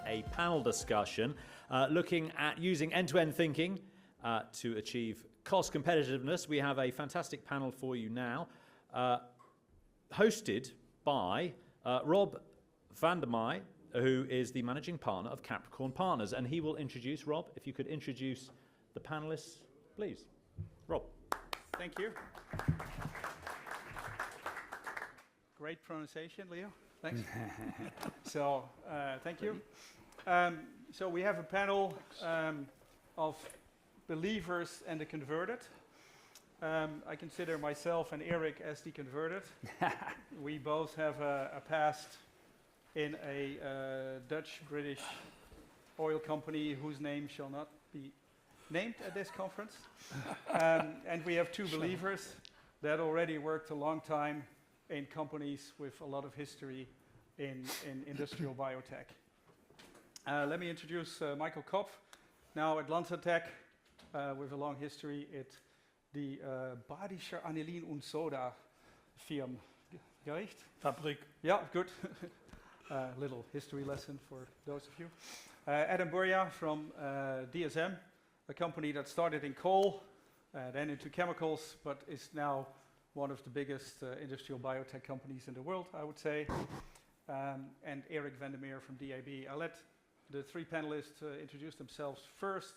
a panel discussion looking at using end-to-end thinking to achieve cost competitiveness. We have a fantastic panel for you now, hosted by Rob van der Meij, who is the managing partner of Capricorn Partners, and he will introduce. Rob, if you could introduce the panelists, please. Rob. Thank you. Great pronunciation, Leo. Thanks. Thank you. So we have a panel of believers and the converted. I consider myself and Eric as the converted. We both have a past in a Dutch-British oil company whose name shall not be named at this conference. And we have two believers that already worked a long time in companies with a lot of history in industrial biotech. Let me introduce Michael Kopf, now at Lanzatech, with a long history at the Badische Anilin- und Soda-Firma. Gericht? Fabrik. Yeah, good. Little history lesson for those of you. Adam Burja from DSM, a company that started in coal, then into chemicals, but is now one of the biggest industrial biotech companies in the world, I would say. And Eric van der Meer from DAB. I'll let the three panelists introduce themselves first,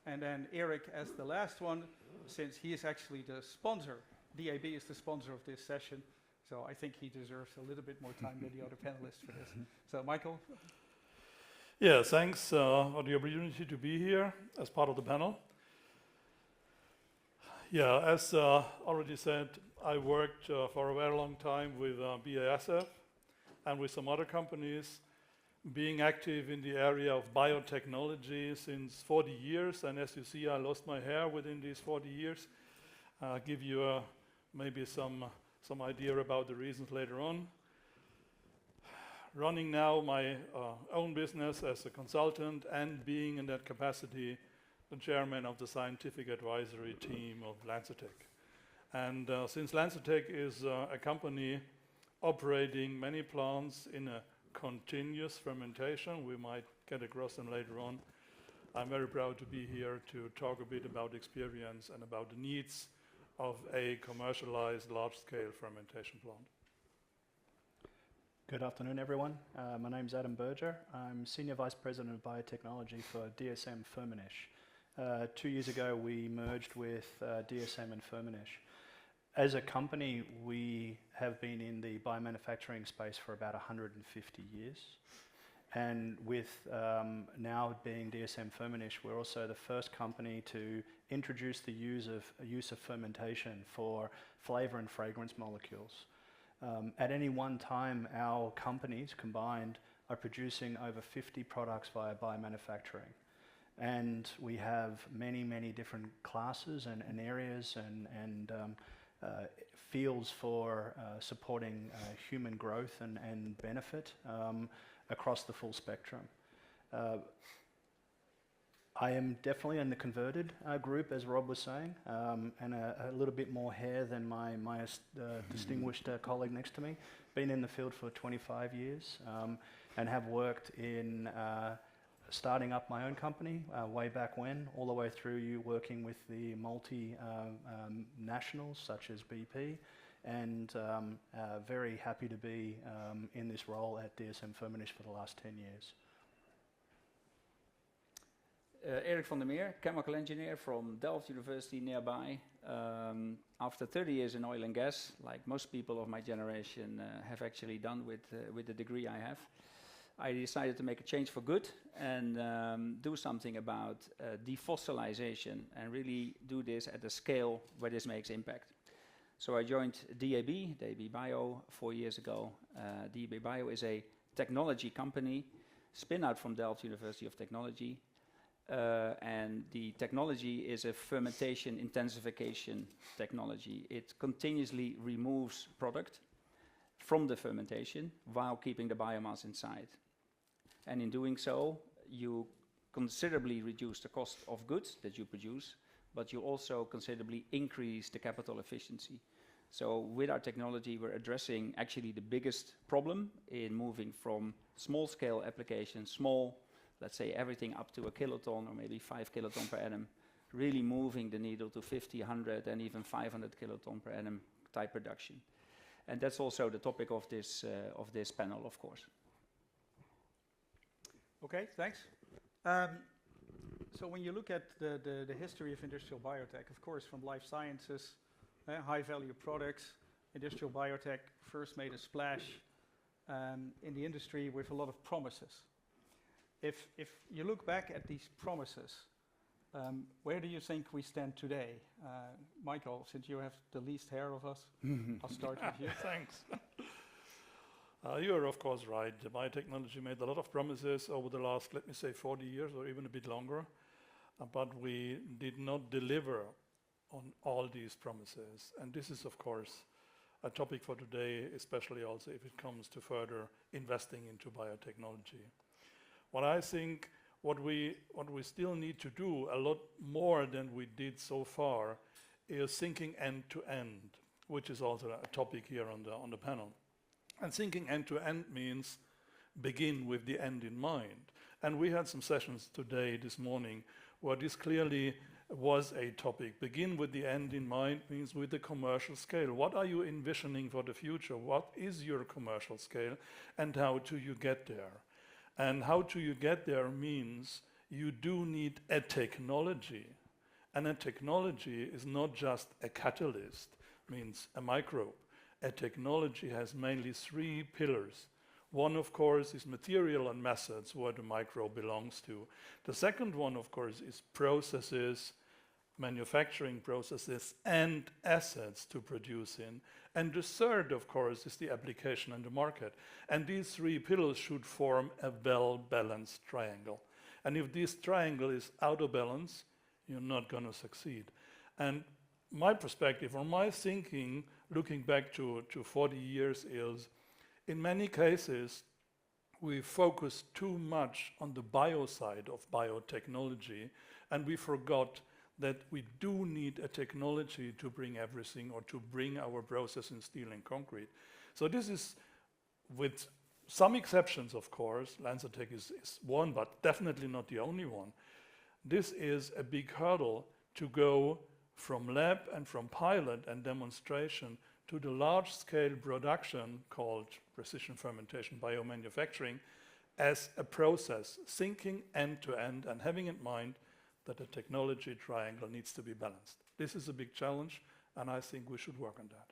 and then Eric as the last one, since he is actually the sponsor. DAB is the sponsor of this session, so I think he deserves a little bit more time than the other panelists for this. So, Michael? Yeah, thanks for the opportunity to be here as part of the panel. Yeah, as already said, I worked for a very long time with BASF and with some other companies, being active in the area of biotechnology since 40 years. And as you see, I lost my hair within these 40 years. I'll give you maybe some idea about the reasons later on. Running now my own business as a consultant and being in that capacity the chairman of the scientific advisory team of Lanzatech. And since Lanzatech is a company operating many plants in a continuous fermentation, we might get across them later on, I'm very proud to be here to talk a bit about experience and about the needs of a commercialized large-scale fermentation plant. Good afternoon, everyone. My name's Adam Burja. I'm Senior Vice President of Biotechnology for dsm-firmenich. 2 years ago, we merged with dsm-firmenich. As a company, we have been in the biomanufacturing space for about 150 years. And with now being dsm-firmenich, we're also the first company to introduce the use of fermentation for flavor and fragrance molecules. At any one time, our companies combined are producing over 50 products via biomanufacturing. And we have many, many different classes and areas and fields for supporting human growth and benefit across the full spectrum. I am definitely in the converted group, as Rob was saying, and a little bit more hair than my distinguished colleague next to me. Been in the field for 25 years and have worked in starting up my own company way back when, all the way through working with the multi-nationals such as BP, and very happy to be in this role at dsm-firmenich for the last 10 years. Eric van der Meer, chemical engineer from Delft University nearby. After 30 years in oil and gas, like most people of my generation have actually done with the degree I have, I decided to make a change for good and do something about defossilization and really do this at a scale where this makes impact. So I joined DAB.bio 4 years ago. DAB.bio is a technology company, spin out from Delft University of Technology. And the technology is a fermentation intensification technology. It continuously removes product from the fermentation while keeping the biomass inside. And in doing so, you considerably reduce the cost of goods that you produce, but you also considerably increase the capital efficiency. So with our technology, we're addressing actually the biggest problem in moving from small scale applications, small, let's say everything up to a kiloton or maybe 5 kiloton per annum, really moving the needle to 50, 100 and even 500 kiloton per annum type production. And that's also the topic of this panel, of course. Okay, thanks. So when you look at the history of industrial biotech, of course, from life sciences, high-value products, industrial biotech first made a splash in the industry with a lot of promises. If you look back at these promises, where do you think we stand today? Michael, since you have the least hair of us, I'll start with you. Thanks. You are, of course, right. The biotechnology made a lot of promises over the last, let me say, 40 years or even a bit longer, but we did not deliver on all these promises. And this is, of course, a topic for today, especially also if it comes to further investing into biotechnology. What I think, what we still need to do a lot more than we did so far is thinking end to end, which is also a topic here on the panel. And thinking end to end means begin with the end in mind. And we had some sessions today, this morning, where this clearly was a topic. Begin with the end in mind means with the commercial scale. What are you envisioning for the future? What is your commercial scale and how do you get there? And how do you get there means you do need a technology. And a technology is not just a catalyst, means a microbe. A technology has mainly 3 pillars. One, of course, is material and methods, where the microbe belongs to. The second one, of course, is processes, manufacturing processes, and assets to produce in. And the third, of course, is the application and the market. And these 3 pillars should form a well-balanced triangle. And if this triangle is out of balance, you're not going to succeed. And my perspective, or my thinking, looking back to 40 years, is in many cases, we focus too much on the bio side of biotechnology, and we forgot that we do need a technology to bring everything, or to bring our process in steel and concrete. So this is, with some exceptions, of course, Lanzatech is one, but definitely not the only one. This is a big hurdle to go from lab and from pilot and demonstration to the large-scale production called precision fermentation biomanufacturing as a process, thinking end-to-end and having in mind that the technology triangle needs to be balanced. This is a big challenge, and I think we should work on that.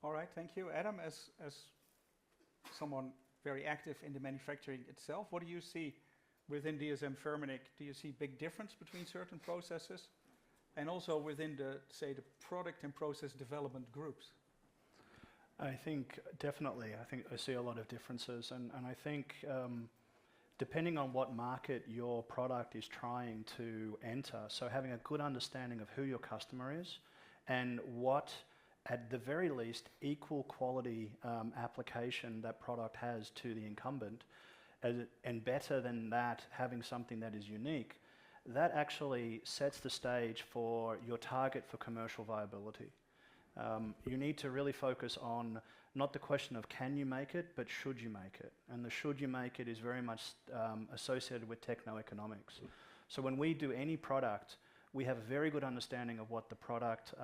All right, thank you. Adam, as someone very active in the manufacturing itself, what do you see within dsm-firmenich? Do you see big difference between certain processes? And also within the, say, the product and process development groups? I think definitely. I think I see a lot of differences, and I think depending on what market your product is trying to enter, so having a good understanding of who your customer is and what, at the very least, equal quality application that product has to the incumbent, and better than that, having something that is unique, that actually sets the stage for your target for commercial viability. You need to really focus on not the question of can you make it, but should you make it. And the should you make it is very much associated with techno-economics. So when we do any product, we have a very good understanding of what the product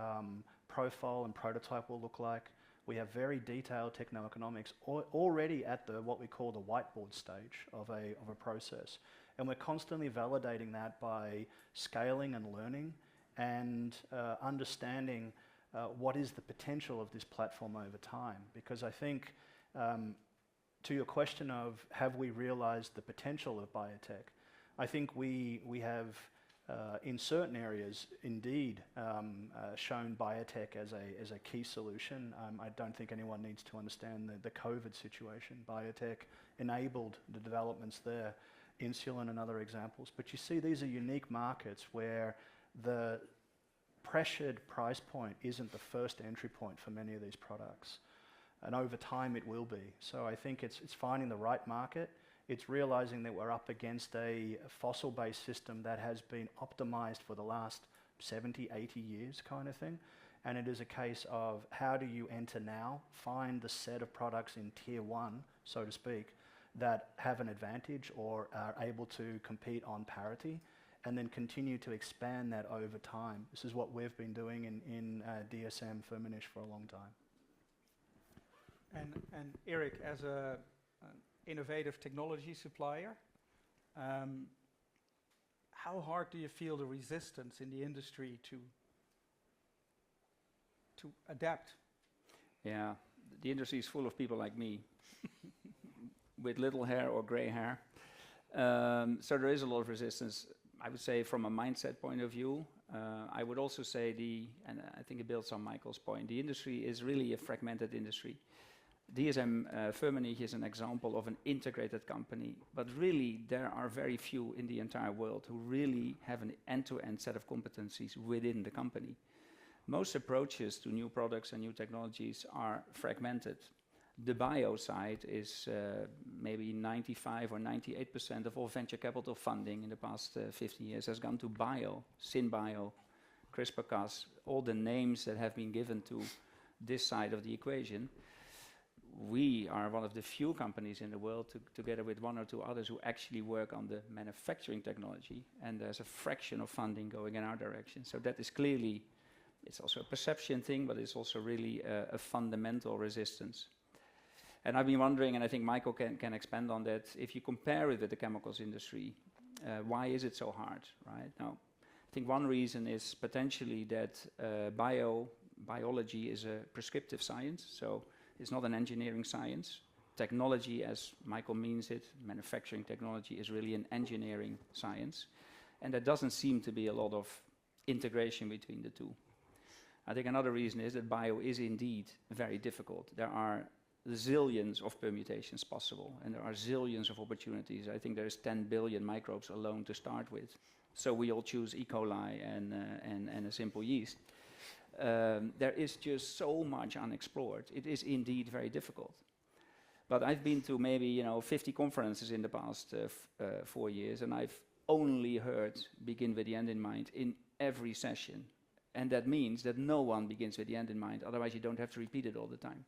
profile and prototype will look like. We have very detailed techno-economics already at the what we call the whiteboard stage of a process. And we're constantly validating that by scaling and learning and understanding what is the potential of this platform over time. Because I think, to your question of have we realized the potential of biotech, I think we have, in certain areas, indeed shown biotech as a key solution. I don't think anyone needs to understand the COVID situation. Biotech enabled the developments there. Insulin and other examples. But you see, these are unique markets where the pressured price point isn't the first entry point for many of these products. And over time it will be. So I think it's finding the right market. It's realizing that we're up against a fossil-based system that has been optimized for the last 70, 80 years kind of thing. And it is a case of how do you enter now, find the set of products in tier one, so to speak, that have an advantage or are able to compete on parity, and then continue to expand that over time. This is what we've been doing in dsm-firmenich for a long time. And Eric, as an innovative technology supplier, how hard do you feel the resistance in the industry to adapt? Yeah, the industry is full of people like me with little hair or gray hair. So there is a lot of resistance. I would say from a mindset point of view. I would also say and I think it builds on Michael's point, the industry is really a fragmented industry. dsm-firmenich is an example of an integrated company, but really there are very few in the entire world who really have an end-to-end set of competencies within the company. Most approaches to new products and new technologies are fragmented. The bio side is maybe 95 or 98% of all venture capital funding in the past 15 years has gone to bio, SynBio, CRISPR-Cas, all the names that have been given to this side of the equation. We are one of the few companies in the world, together with one or two others, who actually work on the manufacturing technology, and there's a fraction of funding going in our direction. So that is clearly, it's also a perception thing, but it's also really a fundamental resistance. And I've been wondering, and I think Michael can expand on that, if you compare it with the chemicals industry, why is it so hard, right? Now, I think one reason is potentially that biology is a prescriptive science, so it's not an engineering science. Technology, as Michael means it, manufacturing technology, is really an engineering science. And there doesn't seem to be a lot of integration between the two. I think another reason is that bio is indeed very difficult. There are zillions of permutations possible, and there are zillions of opportunities. I think there is 10 billion microbes alone to start with. So we all choose E. coli and a simple yeast. There is just so much unexplored. It is indeed very difficult. But I've been to maybe 50 conferences in the past 4 years, and I've only heard begin with the end in mind in every session. And that means that no one begins with the end in mind, otherwise you don't have to repeat it all the time.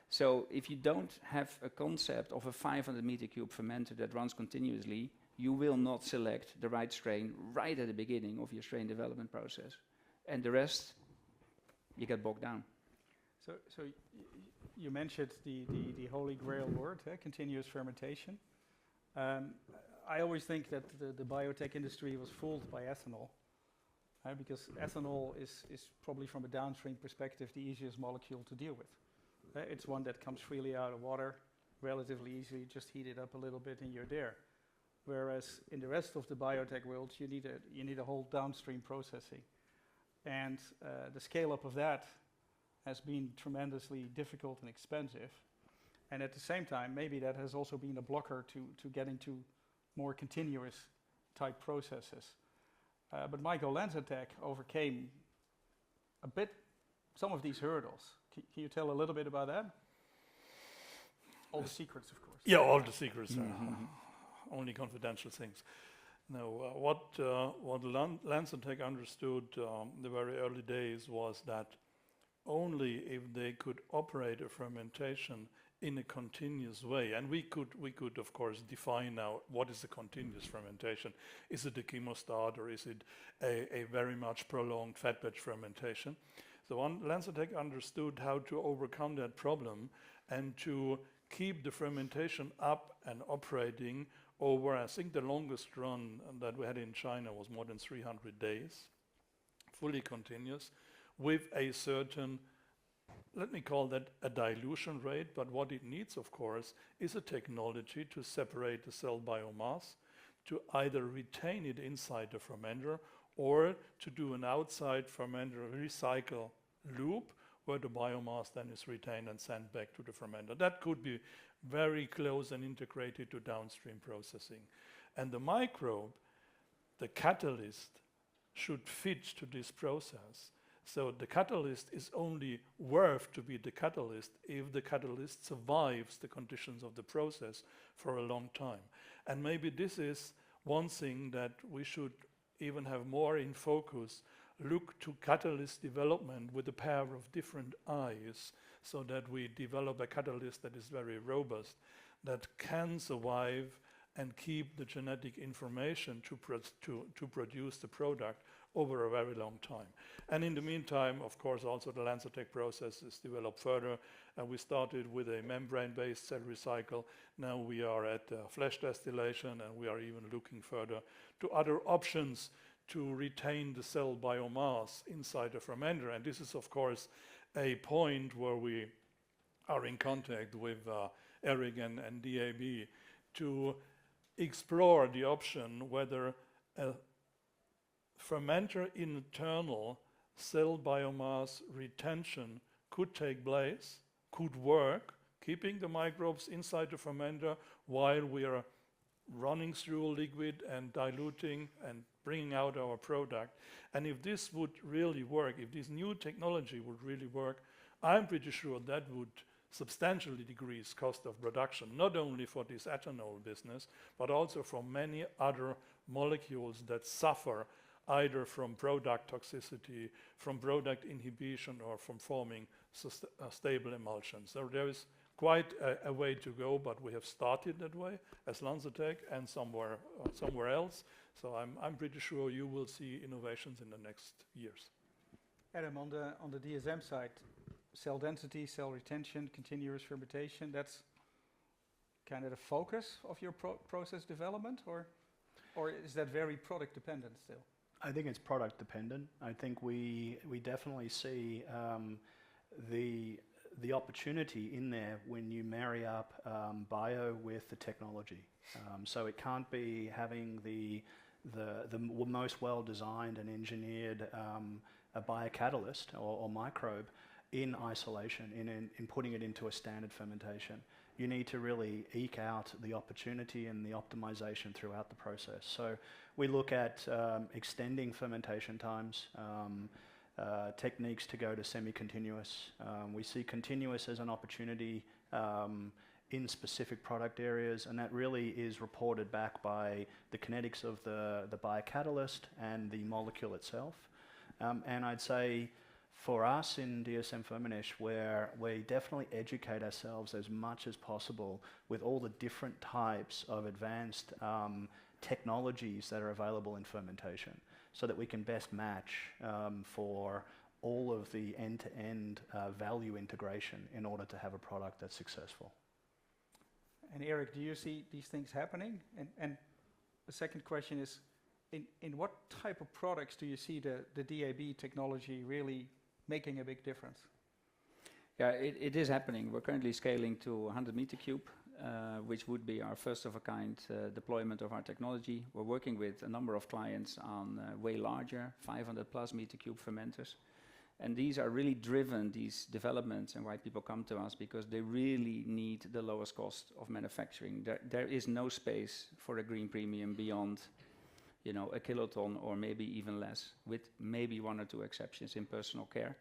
So if you don't have a concept of a 500 meter cube fermenter that runs continuously, you will not select the right strain right at the beginning of your strain development process. And the rest, you get bogged down. So you mentioned the holy grail word, continuous fermentation. I always think that the biotech industry was fooled by ethanol, because ethanol is probably from a downstream perspective the easiest molecule to deal with. It's one that comes freely out of water, relatively easily, just heat it up a little bit and you're there. Whereas in the rest of the biotech world, you need a whole downstream processing. And the scale up of that has been tremendously difficult and expensive. And at the same time, maybe that has also been a blocker to getting to more continuous type processes. But Michael, Lanzatech overcame some of these hurdles. Can you tell a little bit about that? All the secrets, of course. Yeah, all the secrets. Only confidential things. No, what Lanzatech understood the very early days was that only if they could operate a fermentation in a continuous way, and we could of course define now what is a continuous fermentation. Is it a chemostat or is it a very much prolonged fat batch fermentation? So Lanzatech understood how to overcome that problem and to keep the fermentation up and operating over, I think the longest run that we had in China was more than 300 days, fully continuous, with a certain, let me call that a dilution rate, but what it needs, of course, is a technology to separate the cell biomass, to either retain it inside the fermenter or to do an outside fermenter recycle loop where the biomass then is retained and sent back to the fermenter. That could be very close and integrated to downstream processing. And the microbe, the catalyst, should fit to this process. So the catalyst is only worth to be the catalyst if the catalyst survives the conditions of the process for a long time. And maybe this is one thing that we should even have more in focus look to catalyst development with a pair of different eyes, so that we develop a catalyst that is very robust, that can survive and keep the genetic information to produce the product over a very long time. And in the meantime, of course, also the Lanzatech process is developed further. And we started with a membrane-based cell recycle. Now we are at flash distillation, and we are even looking further to other options to retain the cell biomass inside the fermenter. And this is, of course, a point where we are in contact with Eric and DAB to explore the option whether a fermenter internal cell biomass retention could take place, could work, keeping the microbes inside the fermenter while we are running through a liquid and diluting and bringing out our product. And if this would really work, if this new technology would really work, I'm pretty sure that would substantially decrease cost of production, not only for this ethanol business, but also for many other molecules that suffer either from product toxicity, from product inhibition, or from forming stable emulsions. So there is quite a way to go, but we have started that way as Lanzatech and somewhere else. So I'm pretty sure you will see innovations in the next years. Adam, on the DSM side, cell density, cell retention, continuous fermentation, that's kind of the focus of your process development, or is that very product dependent still? I think it's product dependent. I think we definitely see the opportunity in there when you marry up bio with the technology. So it can't be having the most well designed and engineered a biocatalyst or microbe in isolation, in putting it into a standard fermentation. You need to really eke out the opportunity and the optimization throughout the process. So we look at extending fermentation times, techniques to go to semi-continuous. We see continuous as an opportunity in specific product areas, and that really is reported back by the kinetics of the biocatalyst and the molecule itself. And I'd say for us in dsm-firmenich, where we definitely educate ourselves as much as possible with all the different types of advanced technologies that are available in fermentation, so that we can best match for all of the end-to-end value integration in order to have a product that's successful. And Eric, do you see these things happening? And the second question is, in what type of products do you see the DAB technology really making a big difference? Yeah, it is happening. We're currently scaling to 100 meter cube, which would be our first of a kind deployment of our technology. We're working with a number of clients on way larger, 500 plus meter cube fermenters. And these are really driven, these developments, and why people come to us, because they really need the lowest cost of manufacturing. There is no space for a green premium beyond, you know, a kiloton or maybe even less, with maybe one or two exceptions in personal care.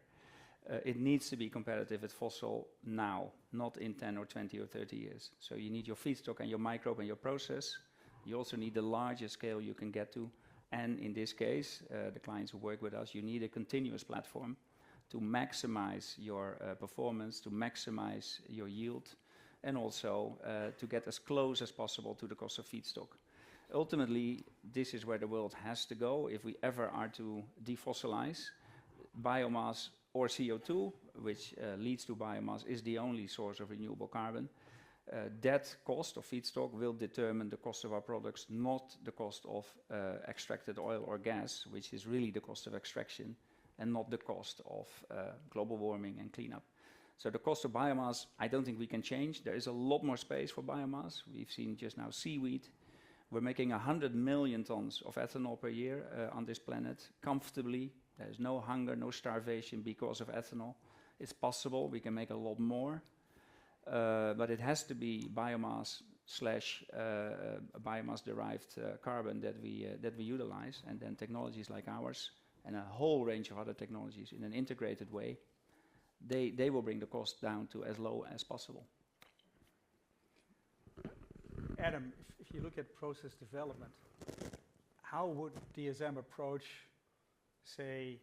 It needs to be competitive with fossil now, not in 10 or 20 or 30 years. So you need your feedstock and your microbe and your process. You also need the largest scale you can get to. And in this case, the clients who work with us, you need a continuous platform to maximize your performance, to maximize your yield, and also to get as close as possible to the cost of feedstock. Ultimately, this is where the world has to go if we ever are to defossilize. Biomass or CO2, which leads to biomass, is the only source of renewable carbon. That cost of feedstock will determine the cost of our products, not the cost of extracted oil or gas, which is really the cost of extraction, and not the cost of global warming and cleanup. So the cost of biomass, I don't think we can change. There is a lot more space for biomass. We've seen just now seaweed. We're making 100 million tons of ethanol per year on this planet comfortably. There's no hunger, no starvation because of ethanol. It's possible, we can make a lot more. But it has to be biomass slash biomass-derived carbon that we utilize, and then technologies like ours and a whole range of other technologies in an integrated way, they will bring the cost down to as low as possible. Adam, if you look at process development, how would DSM approach say,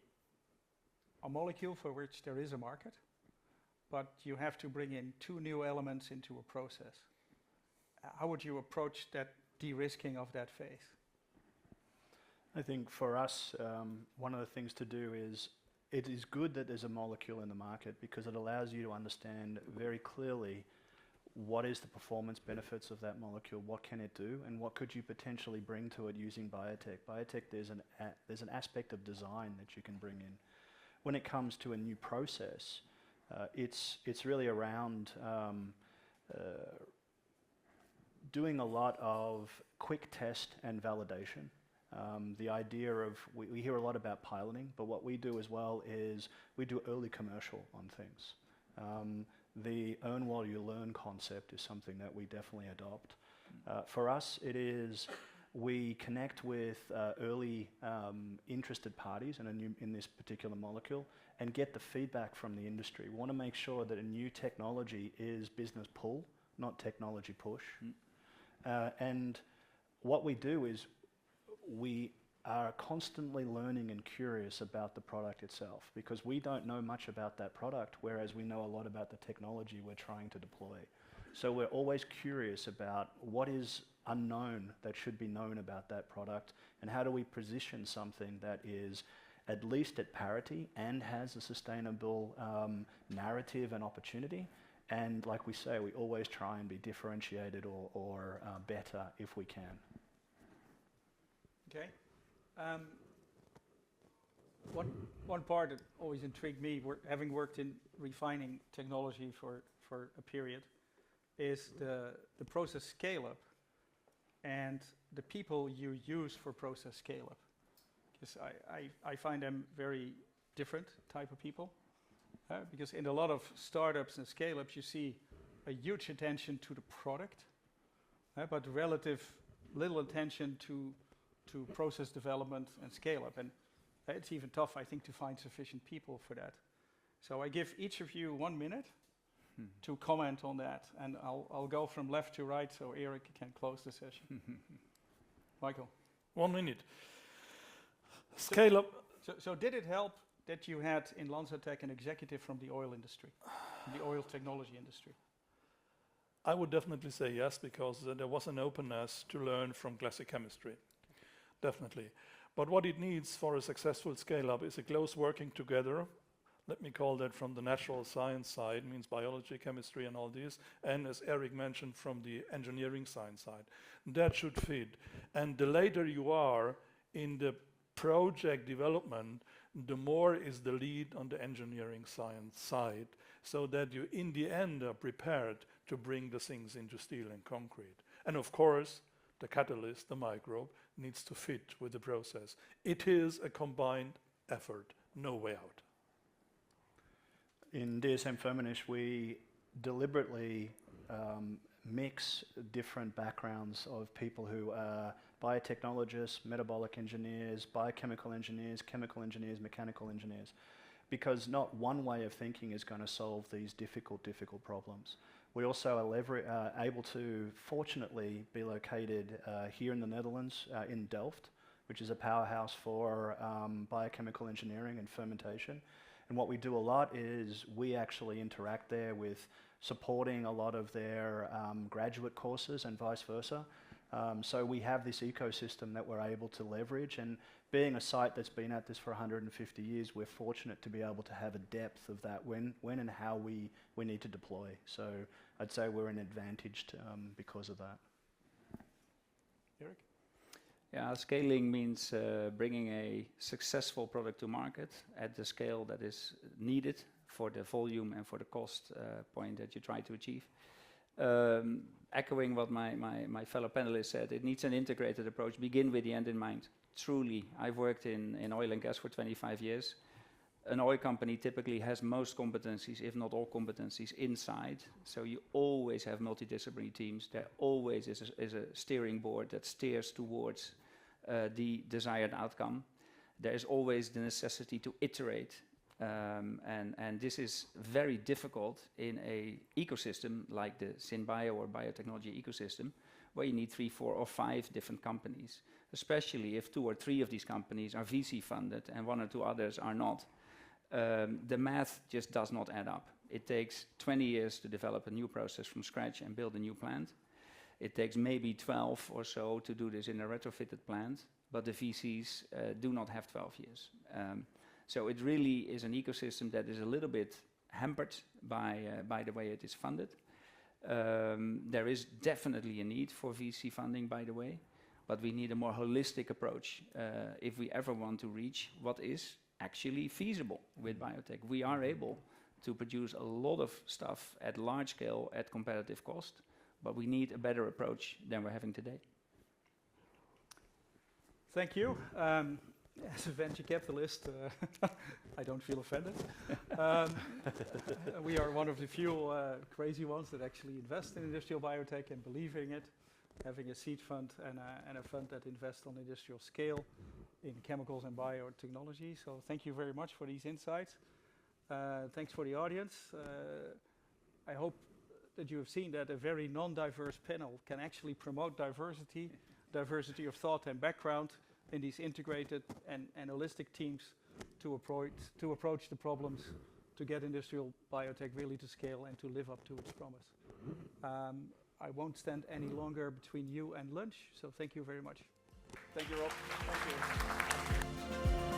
a molecule for which there is a market, but you have to bring in 2 new elements into a process. How would you approach that de-risking of that phase? I think for us, one of the things to do is, it is good that there's a molecule in the market because it allows you to understand very clearly what is the performance benefits of that molecule, what can it do, and what could you potentially bring to it using biotech. Biotech, there's an aspect of design that you can bring in. When it comes to a new process, it's really around doing a lot of quick test and validation. The idea of, we hear a lot about piloting, but what we do as well is we do early commercial on things. The earn while you learn concept is something that we definitely adopt. For us, it is, we connect with early interested parties in this particular molecule and get the feedback from the industry. We want to make sure that a new technology is business pull, not technology push. And what we do is we are constantly learning and curious about the product itself because we don't know much about that product, whereas we know a lot about the technology we're trying to deploy. So we're always curious about what is unknown that should be known about that product, and how do we position something that is at least at parity and has a sustainable narrative and opportunity. And like we say, we always try and be differentiated or better if we can. Okay. One part that always intrigued me, having worked in refining technology for a period, is the process scale-up and the people you use for process scale-up. Because I find them very different type of people. Because in a lot of startups and scale-ups, you see a huge attention to the product, but relative little attention to process development and scale-up. And it's even tough, I think, to find sufficient people for that. So I give each of you 1 minute to comment on that. And I'll go from left to right so Eric can close the session. Michael. 1 minute. Scale up. So did it help that you had in Lanzatech an executive from the oil industry, the oil technology industry? I would definitely say yes, because there was an openness to learn from classic chemistry. Definitely. But what it needs for a successful scale-up is a close working together. Let me call that from the natural science side, means biology, chemistry, and all this. And as Eric mentioned, from the engineering science side. That should fit. And the later you are in the project development, the more is the lead on the engineering science side, so that you in the end are prepared to bring the things into steel and concrete. And of course, the catalyst, the microbe, needs to fit with the process. It is a combined effort, no way out. In dsm-firmenich, we deliberately mix different backgrounds of people who are biotechnologists, metabolic engineers, biochemical engineers, chemical engineers, mechanical engineers, because not one way of thinking is going to solve these difficult problems. We also are able to, fortunately, be located here in the Netherlands, in Delft, which is a powerhouse for biochemical engineering and fermentation. And what we do a lot is we actually interact there with supporting a lot of their graduate courses and vice versa. So we have this ecosystem that we're able to leverage, and being a site that's been at this for 150 years, we're fortunate to be able to have a depth of that when and how we need to deploy. So I'd say we're an advantaged because of that. Eric? Yeah, scaling means bringing a successful product to market at the scale that is needed for the volume and for the cost point that you try to achieve. Echoing what my fellow panelists said, it needs an integrated approach, begin with the end in mind. Truly, I've worked in oil and gas for 25 years. An oil company typically has most competencies, if not all competencies, inside. So you always have multidisciplinary teams. There always is a steering board that steers towards the desired outcome. There is always the necessity to iterate. And this is very difficult in an ecosystem like the SynBio or biotechnology ecosystem, where you need 3, 4, or 5 different companies. especially if 2 or 3 of these companies are VC funded and 1 or 2 others are not. The math just does not add up. It takes 20 years to develop a new process from scratch and build a new plant. It takes maybe 12 or so to do this in a retrofitted plant, but the VCs do not have 12 years. So it really is an ecosystem that is a little bit hampered by the way it is funded. There is definitely a need for VC funding, by the way, but we need a more holistic approach if we ever want to reach what is actually feasible with biotech. We are able to produce a lot of stuff at large scale at competitive cost, but we need a better approach than we're having today. Thank you. As a venture capitalist, I don't feel offended. We are one of the few crazy ones that actually invest in industrial biotech and believe in it, having a seed fund and a fund that invests on industrial scale in chemicals and biotechnology. So thank you very much for these insights. Thanks for the audience. I hope that you have seen that a very non-diverse panel can actually promote diversity of thought and background in these integrated and holistic teams to approach the problems to get industrial biotech really to scale and to live up to its promise. I won't stand any longer between you and lunch, so thank you very much. Thank you, Rob. Thank you.